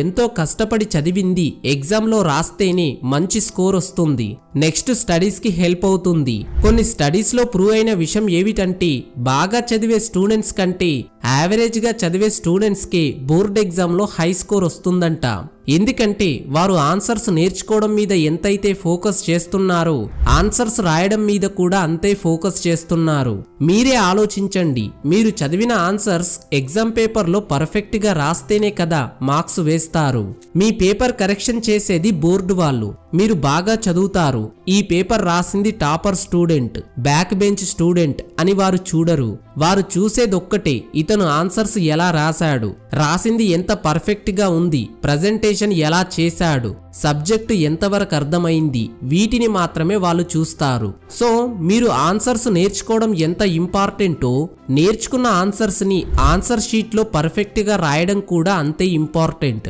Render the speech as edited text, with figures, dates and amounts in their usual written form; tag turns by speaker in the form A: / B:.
A: ఎంతో కష్టపడి చదివింది ఎగ్జామ్లో రాస్తేనే మంచి స్కోర్ వస్తుంది. నెక్స్ట్ స్టడీస్కి హెల్ప్ అవుతుంది. కొన్ని స్టడీస్లో ప్రూవ్ అయిన విషయం ఏమిటంటే బాగా చదివే స్టూడెంట్స్ కంటే యావరేజ్గా చదివే స్టూడెంట్స్కి బోర్డ్ ఎగ్జామ్లో హై స్కోర్ వస్తుందంట. ఎందుకంటే వారు ఆన్సర్స్ నేర్చుకోవడం మీద ఎంతైతే ఫోకస్ చేస్తున్నారో ఆన్సర్స్ రాయడం మీద కూడా అంతే ఫోకస్ చేస్తున్నారు. మీరే ఆలోచించండి, మీరు చదివిన ఆన్సర్స్ ఎగ్జామ్ పేపర్లో పర్ఫెక్ట్గా రాస్తేనే కదా మార్క్స్ వేస్తారు. మీ పేపర్ కరెక్షన్ చేసేది బోర్డు వాళ్ళు. మీరు బాగా చదువుతారు, ఈ పేపర్ రాసింది topper student, back bench student అని వారు చూడరు. వారు చూసేదొక్కటే, ఇతను ఆన్సర్స్ ఎలా రాశాడు, రాసింది ఎంత పర్ఫెక్ట్ గా ఉంది, ప్రజెంటేషన్ ఎలా చేశాడు, సబ్జెక్టు ఎంతవరకు అర్థమైంది, వీటిని మాత్రమే వాళ్ళు చూస్తారు. సో మీరు ఆన్సర్స్ నేర్చుకోవడం ఎంత ఇంపార్టెంటో నేర్చుకున్న ఆన్సర్స్ ని ఆన్సర్ షీట్ లో పర్ఫెక్ట్ గా రాయడం కూడా అంతే ఇంపార్టెంట్.